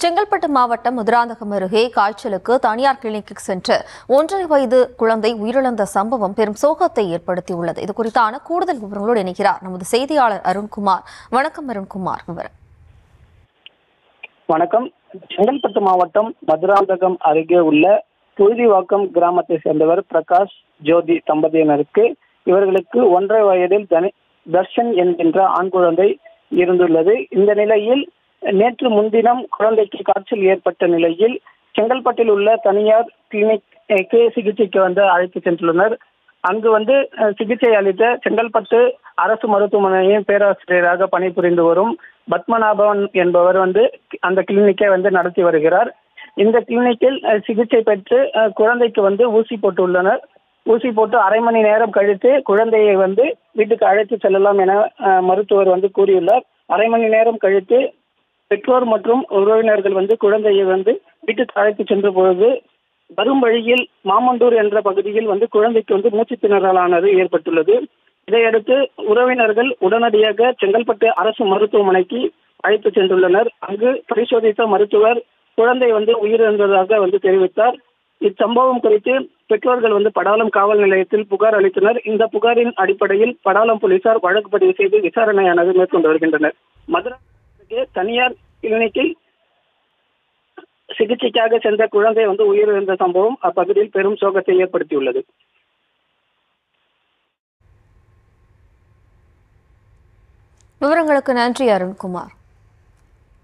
செங்கல்பட்டு மாவட்டம் மதுராந்தகம் அருகே காய்ச்சலுக்கு தனியார் கிளினிக்கு சென்று 1.5 வயது குழந்தை உயிரிழந்த சம்பவம் பெரும் சோகத்தை ஏற்படுத்தியுள்ளது. இது குறித்தான கூடுதல் விவரங்களோடு இணைக்கிறார் நமது செய்தியாளர் அருண்குமார். வணக்கம் அருண்குமார். வணக்கம். செங்கல்பட்டு மாவட்டம் மதுராந்தகம் அருகே உள்ள புழுதிவாக்கம் கிராமத்தை சேர்ந்தவர் பிரகாஷ் ஜோதி தம்பதியினருக்கு இவர்களுக்கு 1.5 வயதில் தர்ஷன் என்கின்ற ஆண் குழந்தை இருந்துள்ளது. இந்த நிலையில் நேற்று முன்தினம் குழந்தைக்கு காய்ச்சல் ஏற்பட்ட நிலையில் செங்கல்பட்டில் உள்ள தனியார் கிளினிக்கு சிகிச்சைக்கு அழைத்து சென்றுள்ளனர். அங்கு சிகிச்சை அளித்த செங்கல்பட்டு அரசு மருத்துவமனையின் பேராசிரியராக பணிபுரிந்து வரும் பத்மநாபன் என்பவர் அந்த கிளினிக்கை நடத்தி வருகிறார். இந்த கிளினிக்கில் சிகிச்சை பெற்று குழந்தைக்கு ஊசி போட்டுள்ளனர். ஊசி போட்டு அரை மணி நேரம் கழித்து குழந்தையை வீட்டுக்கு அழைத்து செல்லலாம் என மருத்துவர் கூறியுள்ளார். அரை மணி நேரம் கழித்து பெற்றோர் மற்றும் உறவினர்கள் குழந்தையை வீட்டுக்கு அழைத்து சென்ற பொழுது வரும் வழியில் மாமண்டூர் என்ற பகுதியில் குழந்தைக்கு மூச்சு திணறலானது ஏற்பட்டுள்ளது. இதையடுத்து உறவினர்கள் உடனடியாக செங்கல்பட்டு அரசு மருத்துவமனைக்கு அழைத்து சென்றுள்ளனர். அங்கு பரிசோதித்த மருத்துவர் குழந்தை உயிரிழந்ததாக தெரிவித்தார். இச்சம்பவம் குறித்து பெற்றோர்கள் படாலம் காவல் நிலையத்தில் புகார் அளித்தனர். இந்த புகாரின் அடிப்படையில் படாலம் போலீசார் வழக்கு பதிவு செய்து விசாரணையானது மேற்கொண்டு வருகின்றனர். மதுரை தனியார் கிளினிக்கில் சிகிச்சைக்காக சென்ற குழந்தை உயிரிழந்த சம்பவம் அப்பகுதியில் பெரும் சோகத்தை ஏற்படுத்தியுள்ளது. விவரங்களுக்கு நன்றி அருண்குமார்.